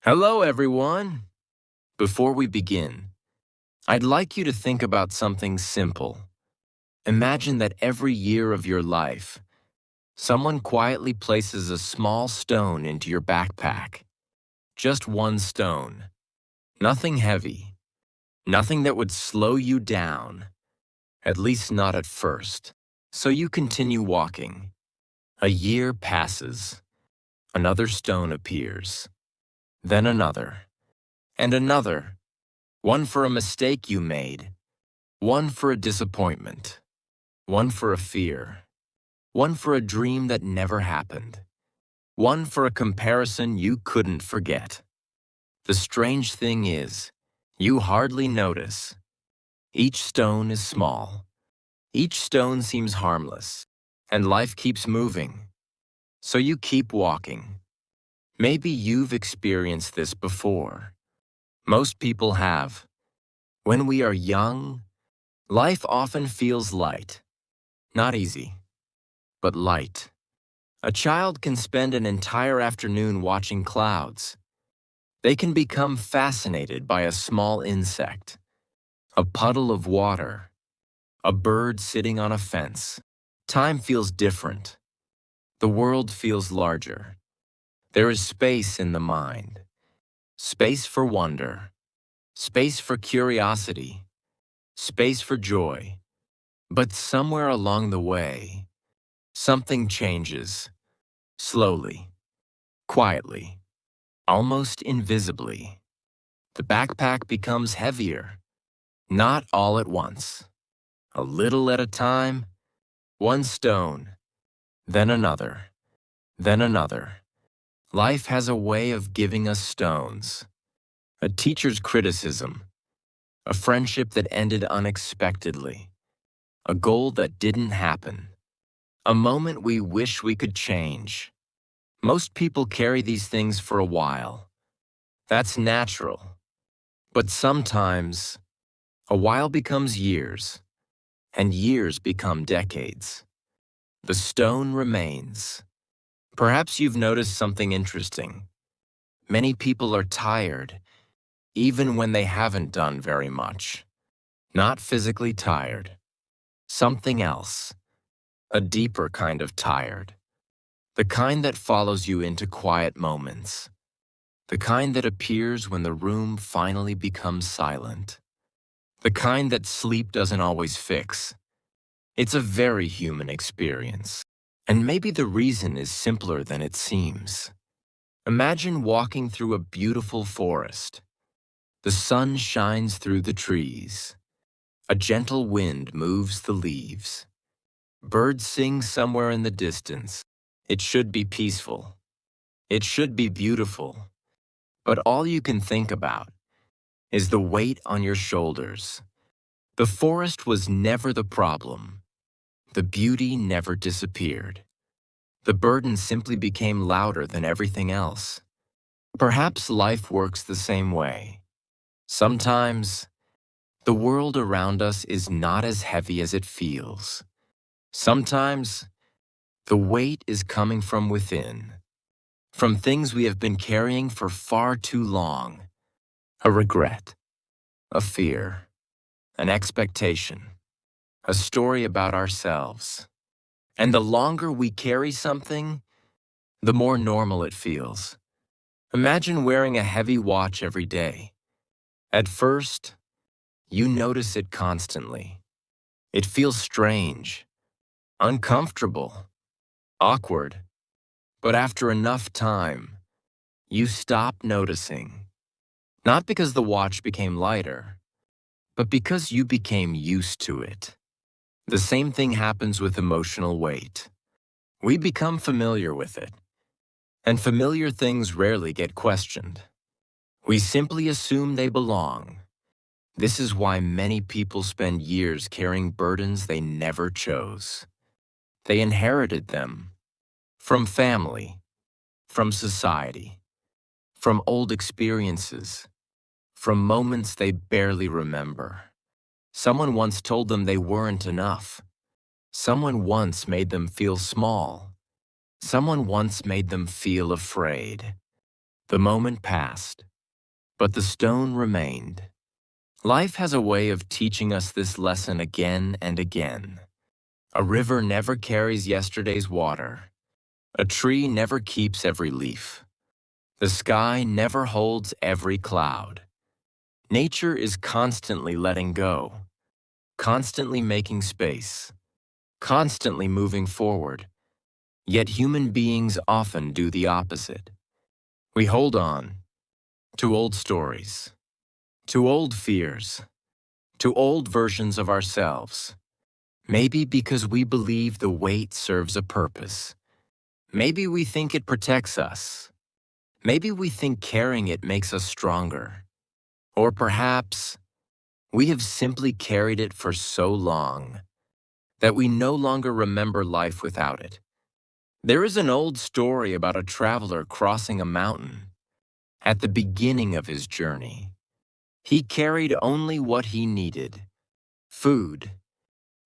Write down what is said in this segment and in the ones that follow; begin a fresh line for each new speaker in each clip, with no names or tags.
Hello, everyone. Before we begin, I'd like you to think about something simple. Imagine that every year of your life, someone quietly places a small stone into your backpack. Just one stone. Nothing heavy. Nothing that would slow you down, at least not at first. So you continue walking. A year passes. Another stone appears. Then another. And another. One for a mistake you made. One for a disappointment. One for a fear. One for a dream that never happened. One for a comparison you couldn't forget. The strange thing is, you hardly notice. Each stone is small. Each stone seems harmless. And life keeps moving. So you keep walking. Maybe you've experienced this before. Most people have. When we are young, life often feels light. Not easy, but light. A child can spend an entire afternoon watching clouds. They can become fascinated by a small insect, a puddle of water, a bird sitting on a fence. Time feels different. The world feels larger. There is space in the mind, space for wonder, space for curiosity, space for joy. But somewhere along the way, something changes, slowly, quietly, almost invisibly. The backpack becomes heavier, not all at once. A little at a time, one stone, then another, then another. Life has a way of giving us stones. A teacher's criticism, a friendship that ended unexpectedly, a goal that didn't happen, a moment we wish we could change. Most people carry these things for a while. That's natural. But sometimes, a while becomes years, and years become decades. The stone remains. Perhaps you've noticed something interesting. Many people are tired, even when they haven't done very much. Not physically tired. Something else. A deeper kind of tired. The kind that follows you into quiet moments. The kind that appears when the room finally becomes silent. The kind that sleep doesn't always fix. It's a very human experience. And maybe the reason is simpler than it seems. Imagine walking through a beautiful forest. The sun shines through the trees. A gentle wind moves the leaves. Birds sing somewhere in the distance. It should be peaceful. It should be beautiful. But all you can think about is the weight on your shoulders. The forest was never the problem. The beauty never disappeared. The burden simply became louder than everything else. Perhaps life works the same way. Sometimes, the world around us is not as heavy as it feels. Sometimes, the weight is coming from within, from things we have been carrying for far too long. A regret, a fear, an expectation, a story about ourselves. And the longer we carry something, the more normal it feels. Imagine wearing a heavy watch every day. At first, you notice it constantly. It feels strange, uncomfortable, awkward. But after enough time, you stop noticing. Not because the watch became lighter, but because you became used to it. The same thing happens with emotional weight. We become familiar with it. And familiar things rarely get questioned. We simply assume they belong. This is why many people spend years carrying burdens they never chose. They inherited them from family, from society, from old experiences, from moments they barely remember. Someone once told them they weren't enough. Someone once made them feel small. Someone once made them feel afraid. The moment passed, but the stone remained. Life has a way of teaching us this lesson again and again. A river never carries yesterday's water. A tree never keeps every leaf. The sky never holds every cloud. Nature is constantly letting go, constantly making space, constantly moving forward. Yet human beings often do the opposite. We hold on to old stories, to old fears, to old versions of ourselves. Maybe because we believe the weight serves a purpose. Maybe we think it protects us. Maybe we think carrying it makes us stronger. Or perhaps we have simply carried it for so long that we no longer remember life without it. There is an old story about a traveler crossing a mountain. At the beginning of his journey, he carried only what he needed: food,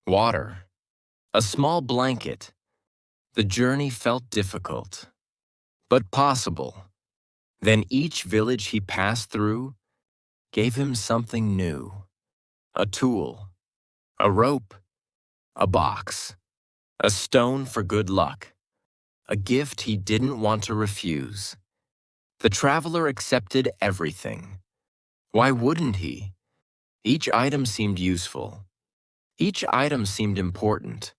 water, a small blanket. The journey felt difficult, but possible. Then each village he passed through gave him something new: a tool, a rope, a box, a stone for good luck, a gift he didn't want to refuse. The traveler accepted everything. Why wouldn't he? Each item seemed useful. Each item seemed important,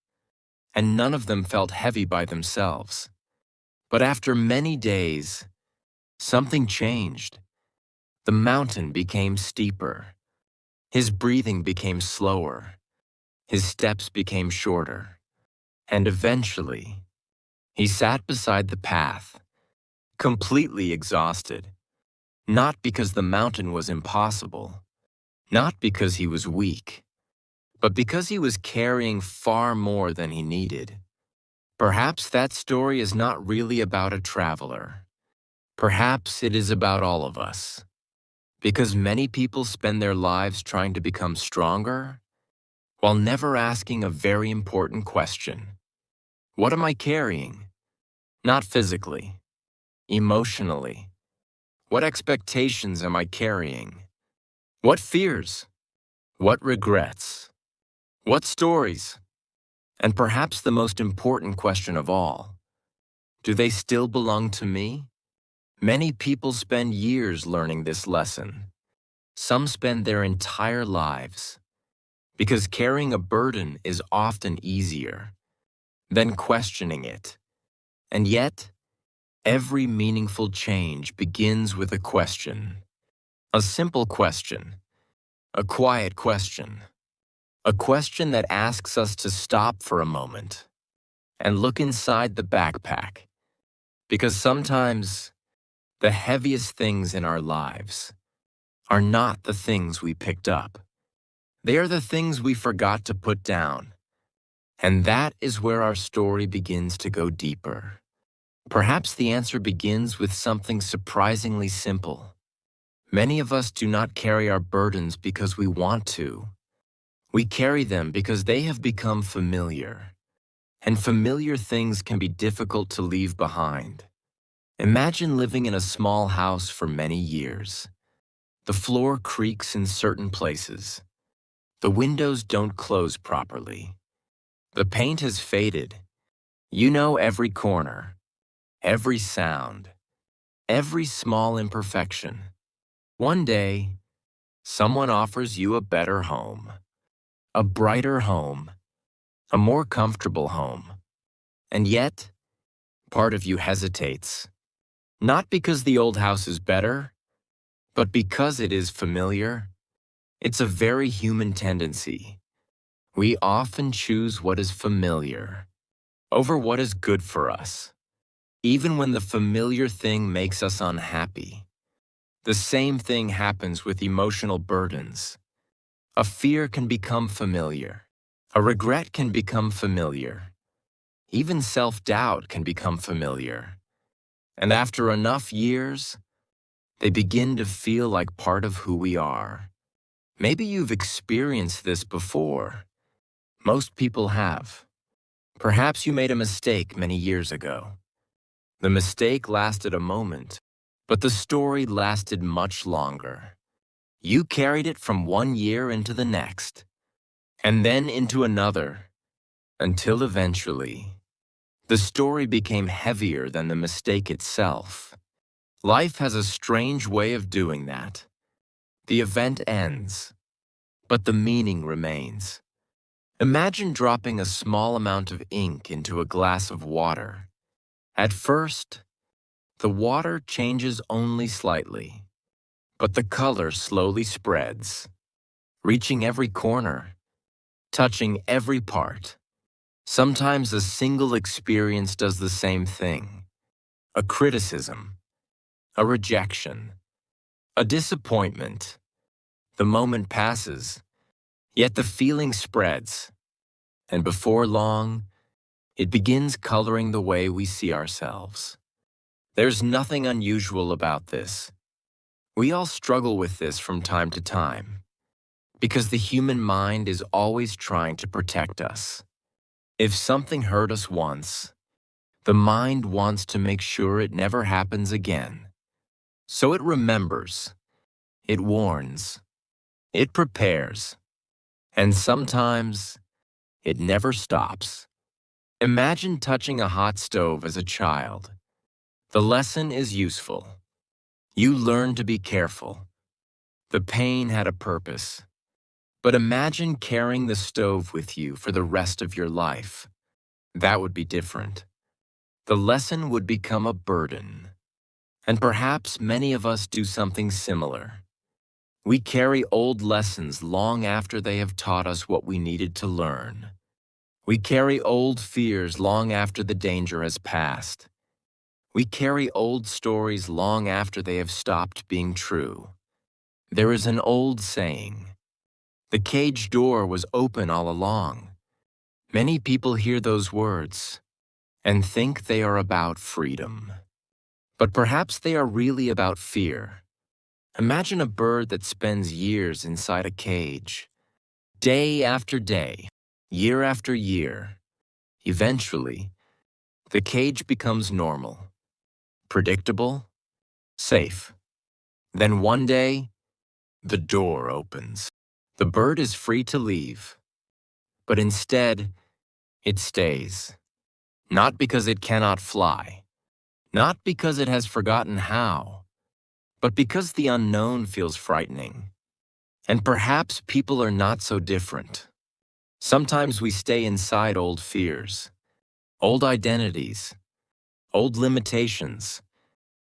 and none of them felt heavy by themselves. But after many days, something changed. The mountain became steeper. His breathing became slower. His steps became shorter. And eventually, he sat beside the path, completely exhausted. Not because the mountain was impossible, not because he was weak, but because he was carrying far more than he needed. Perhaps that story is not really about a traveler. Perhaps it is about all of us. Because many people spend their lives trying to become stronger while never asking a very important question. What am I carrying? Not physically, emotionally. What expectations am I carrying? What fears? What regrets? What stories? And perhaps the most important question of all, do they still belong to me? Many people spend years learning this lesson. Some spend their entire lives, because carrying a burden is often easier than questioning it. And yet, every meaningful change begins with a question. A simple question. A quiet question. A question that asks us to stop for a moment and look inside the backpack. Because sometimes the heaviest things in our lives are not the things we picked up. They are the things we forgot to put down. And that is where our story begins to go deeper. Perhaps the answer begins with something surprisingly simple. Many of us do not carry our burdens because we want to. We carry them because they have become familiar. And familiar things can be difficult to leave behind. Imagine living in a small house for many years. The floor creaks in certain places. The windows don't close properly. The paint has faded. You know every corner, every sound, every small imperfection. One day, someone offers you a better home, a brighter home, a more comfortable home. And yet, part of you hesitates. Not because the old house is better, but because it is familiar. It's a very human tendency. We often choose what is familiar over what is good for us, even when the familiar thing makes us unhappy. The same thing happens with emotional burdens. A fear can become familiar. A regret can become familiar. Even self-doubt can become familiar. And after enough years, they begin to feel like part of who we are. Maybe you've experienced this before. Most people have. Perhaps you made a mistake many years ago. The mistake lasted a moment, But the story lasted much longer. You carried it from one year into the next, and then into another, until eventually, the story became heavier than the mistake itself. Life has a strange way of doing that. The event ends, but the meaning remains. Imagine dropping a small amount of ink into a glass of water. At first, the water changes only slightly, but the color slowly spreads, reaching every corner, touching every part. Sometimes a single experience does the same thing. A criticism, a rejection, a disappointment. The moment passes, yet the feeling spreads, and before long, it begins coloring the way we see ourselves. There's nothing unusual about this. We all struggle with this from time to time, because the human mind is always trying to protect us. If something hurt us once, the mind wants to make sure it never happens again. So it remembers, it warns, it prepares, and sometimes it never stops. Imagine touching a hot stove as a child. The lesson is useful. You learn to be careful. The pain had a purpose. But imagine carrying the stove with you for the rest of your life. That would be different. The lesson would become a burden. And perhaps many of us do something similar. We carry old lessons long after they have taught us what we needed to learn. We carry old fears long after the danger has passed. We carry old stories long after they have stopped being true. There is an old saying, "The cage door was open all along." Many people hear those words and think they are about freedom. But perhaps they are really about fear. Imagine a bird that spends years inside a cage, day after day, year after year. Eventually, the cage becomes normal, predictable, safe. Then one day, the door opens. The bird is free to leave, but instead, it stays. Not because it cannot fly, not because it has forgotten how, but because the unknown feels frightening. And perhaps people are not so different. Sometimes we stay inside old fears, old identities, old limitations,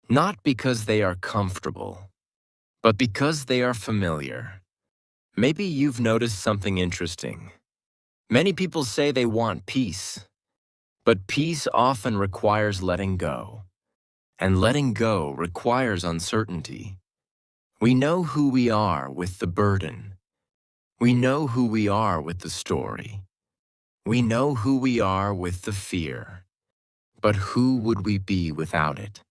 not because they are comfortable, but because they are familiar. Maybe you've noticed something interesting. Many people say they want peace, but peace often requires letting go, and letting go requires uncertainty. We know who we are with the burden. We know who we are with the story. We know who we are with the fear. But who would we be without it?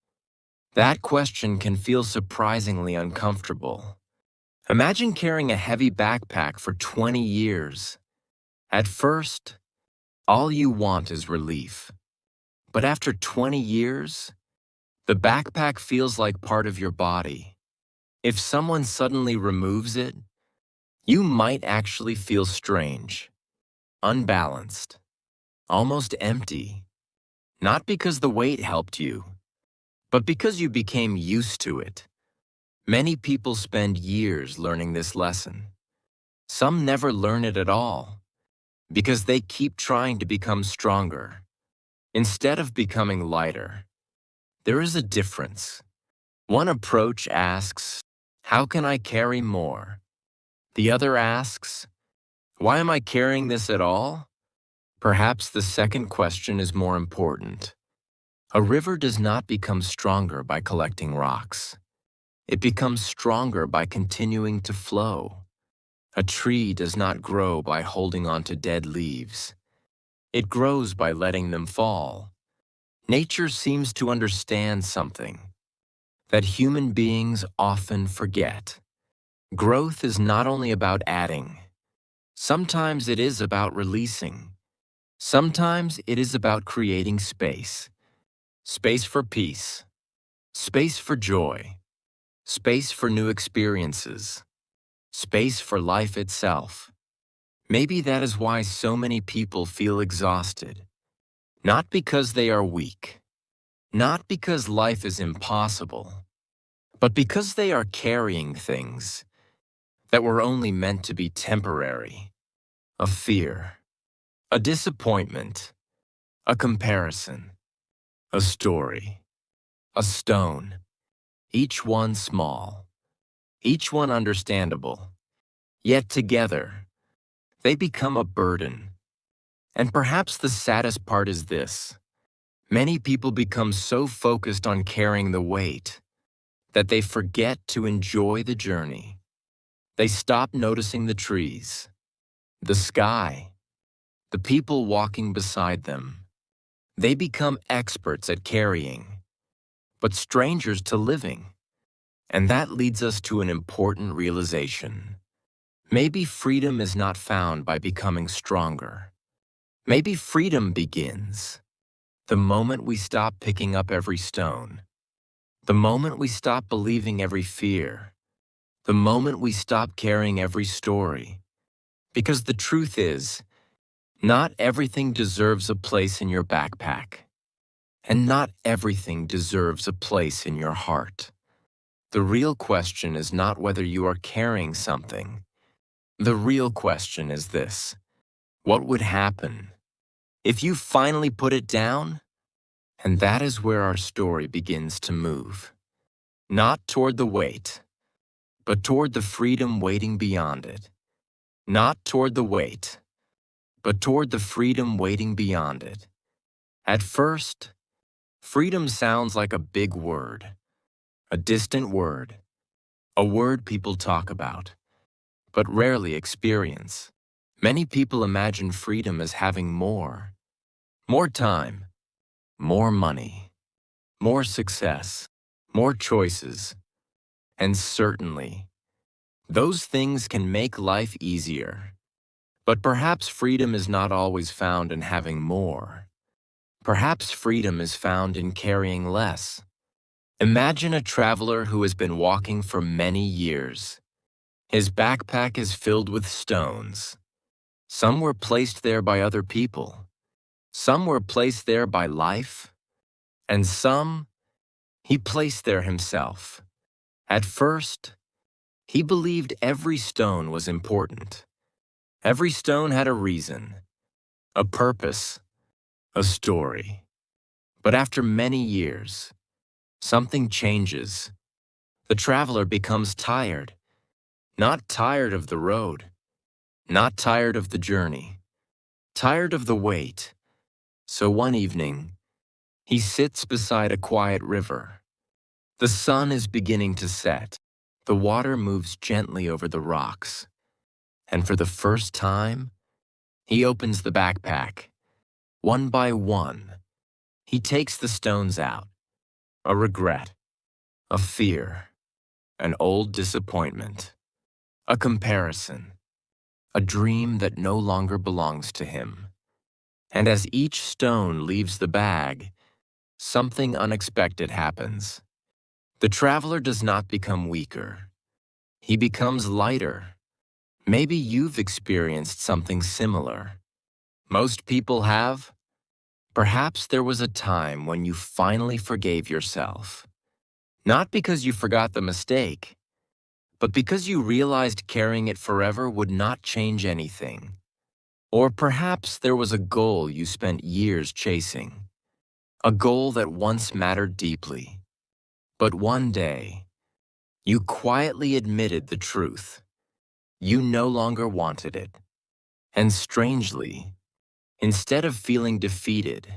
That question can feel surprisingly uncomfortable. Imagine carrying a heavy backpack for 20 years. At first, all you want is relief. But after 20 years, the backpack feels like part of your body. If someone suddenly removes it, you might actually feel strange, unbalanced, almost empty. Not because the weight helped you, but because you became used to it. Many people spend years learning this lesson. Some never learn it at all, because they keep trying to become stronger, instead of becoming lighter. There is a difference. One approach asks, "How can I carry more?" The other asks, "Why am I carrying this at all?" Perhaps the second question is more important. A river does not become stronger by collecting rocks. It becomes stronger by continuing to flow. A tree does not grow by holding on to dead leaves. It grows by letting them fall. Nature seems to understand something that human beings often forget. Growth is not only about adding. Sometimes it is about releasing. Sometimes it is about creating space. Space for peace. Space for joy, space for new experiences, space for life itself. Maybe that is why so many people feel exhausted. Not because they are weak, not because life is impossible, but because they are carrying things that were only meant to be temporary. A fear, a disappointment, a comparison, a story, a stone, each one small, each one understandable. Yet together, they become a burden. And perhaps the saddest part is this. Many people become so focused on carrying the weight that they forget to enjoy the journey. They stop noticing the trees, the sky, the people walking beside them. They become experts at carrying, but strangers to living. And that leads us to an important realization. Maybe freedom is not found by becoming stronger. Maybe freedom begins the moment we stop picking up every stone, the moment we stop believing every fear, the moment we stop carrying every story. Because the truth is, not everything deserves a place in your backpack, and not everything deserves a place in your heart. The real question is not whether you are carrying something. The real question is this: what would happen if you finally put it down? And that is where our story begins to move. Not toward the weight, but toward the freedom waiting beyond it. Not toward the weight, but toward the freedom waiting beyond it. At first, freedom sounds like a big word, a distant word, a word people talk about, but rarely experience. Many people imagine freedom as having more time, more money, more success, more choices, and certainly, those things can make life easier. But perhaps freedom is not always found in having more. Perhaps freedom is found in carrying less. Imagine a traveler who has been walking for many years. His backpack is filled with stones. Some were placed there by other people. Some were placed there by life. And some he placed there himself. At first, he believed every stone was important. Every stone had a reason, a purpose, a story. But after many years, something changes. The traveler becomes tired. Not tired of the road, not tired of the journey, tired of the wait. So one evening, he sits beside a quiet river. The sun is beginning to set. The water moves gently over the rocks. And for the first time, he opens the backpack. One by one, he takes the stones out. A regret, a fear, an old disappointment, a comparison, a dream that no longer belongs to him. And as each stone leaves the bag, something unexpected happens. The traveler does not become weaker. He becomes lighter. Maybe you've experienced something similar. Most people have. Perhaps there was a time when you finally forgave yourself. Not because you forgot the mistake, but because you realized carrying it forever would not change anything. Or perhaps there was a goal you spent years chasing, a goal that once mattered deeply. But one day, you quietly admitted the truth. You no longer wanted it. And strangely, instead of feeling defeated,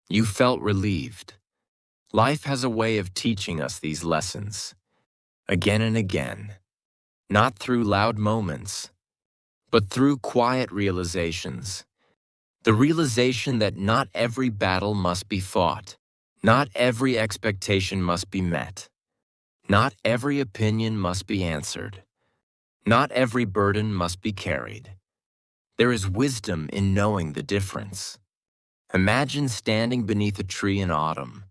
you felt relieved. Life has a way of teaching us these lessons, again and again, not through loud moments, but through quiet realizations. The realization that not every battle must be fought, not every expectation must be met, not every opinion must be answered, not every burden must be carried. There is wisdom in knowing the difference. Imagine standing beneath a tree in autumn.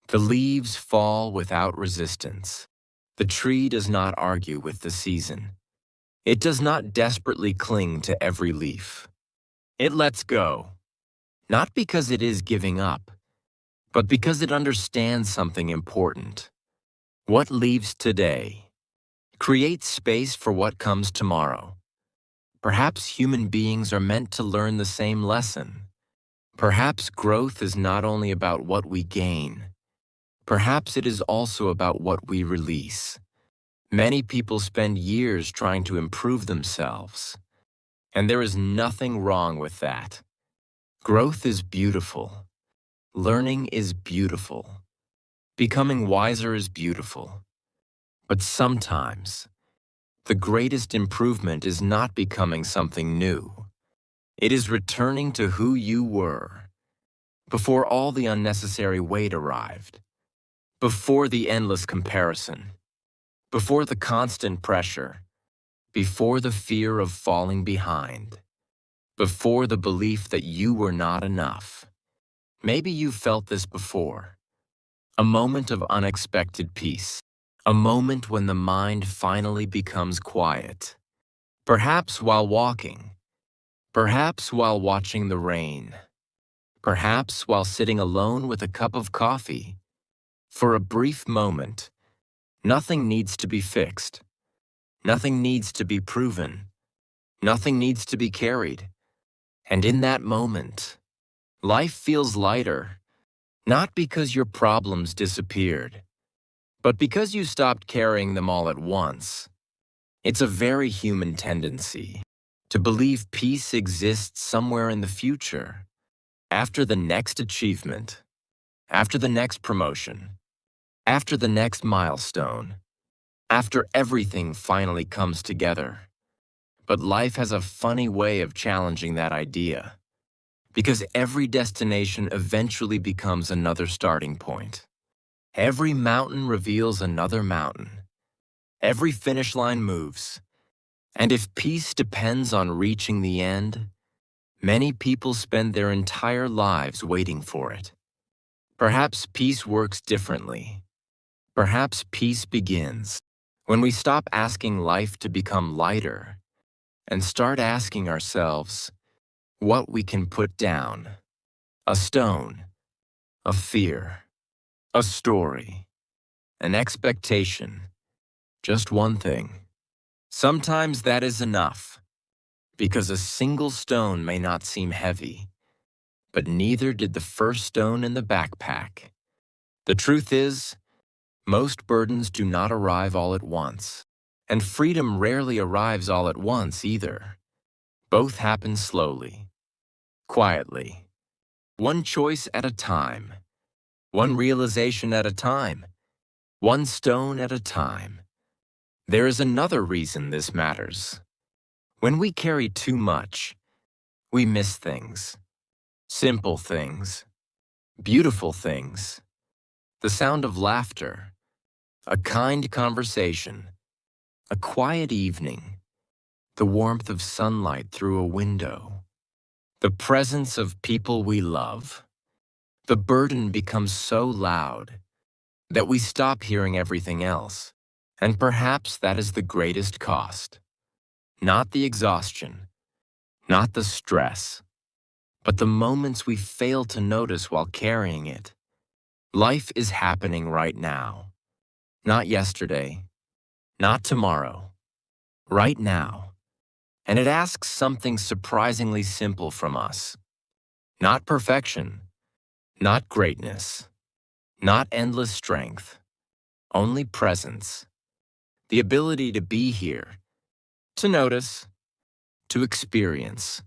The leaves fall without resistance. The tree does not argue with the season. It does not desperately cling to every leaf. It lets go, not because it is giving up, but because it understands something important. What leaves today creates space for what comes tomorrow. Perhaps human beings are meant to learn the same lesson. Perhaps growth is not only about what we gain. Perhaps it is also about what we release. Many people spend years trying to improve themselves, and there is nothing wrong with that. Growth is beautiful. Learning is beautiful. Becoming wiser is beautiful. But sometimes, the greatest improvement is not becoming something new. It is returning to who you were before all the unnecessary weight arrived, before the endless comparison, before the constant pressure, before the fear of falling behind, before the belief that you were not enough. Maybe you felt this before. A moment of unexpected peace. A moment when the mind finally becomes quiet. Perhaps while walking. Perhaps while watching the rain. Perhaps while sitting alone with a cup of coffee. For a brief moment, nothing needs to be fixed. Nothing needs to be proven. Nothing needs to be carried. And in that moment, life feels lighter, not because your problems disappeared, but because you stopped carrying them all at once. It's a very human tendency to believe peace exists somewhere in the future, after the next achievement, after the next promotion, after the next milestone, after everything finally comes together. But life has a funny way of challenging that idea, because every destination eventually becomes another starting point. Every mountain reveals another mountain. Every finish line moves. And if peace depends on reaching the end, many people spend their entire lives waiting for it. Perhaps peace works differently. Perhaps peace begins when we stop asking life to become lighter and start asking ourselves what we can put down. A stone, a fear, a story, an expectation, just one thing. Sometimes that is enough, because a single stone may not seem heavy, but neither did the first stone in the backpack. The truth is, most burdens do not arrive all at once, and freedom rarely arrives all at once either. Both happen slowly, quietly, one choice at a time, one realization at a time, one stone at a time. There is another reason this matters. When we carry too much, we miss things. Simple things. Beautiful things. The sound of laughter. A kind conversation. A quiet evening. The warmth of sunlight through a window. The presence of people we love. The burden becomes so loud that we stop hearing everything else. And perhaps that is the greatest cost. Not the exhaustion, not the stress, but the moments we fail to notice while carrying it. Life is happening right now. Not yesterday, not tomorrow, right now. And it asks something surprisingly simple from us. Not perfection, not greatness, not endless strength, only presence. The ability to be here, to notice, to experience,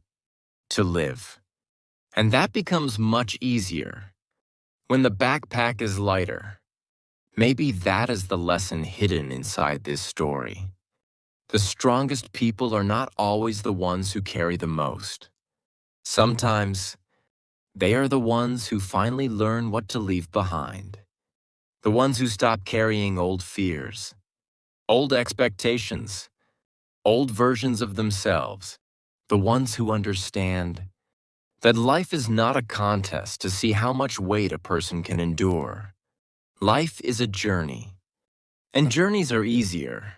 to live. And that becomes much easier when the backpack is lighter. Maybe that is the lesson hidden inside this story. The strongest people are not always the ones who carry the most. Sometimes, they are the ones who finally learn what to leave behind. The ones who stop carrying old fears, old expectations, old versions of themselves. The ones who understand that life is not a contest to see how much weight a person can endure. Life is a journey, and journeys are easier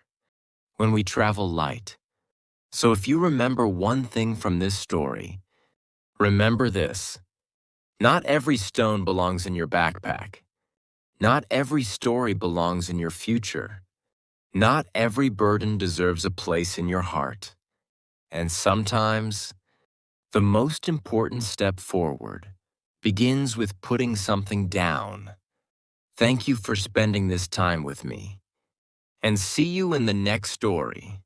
when we travel light. So if you remember one thing from this story, remember this. Not every stone belongs in your backpack. Not every story belongs in your future. Not every burden deserves a place in your heart. And sometimes, the most important step forward begins with putting something down. Thank you for spending this time with me. And see you in the next story.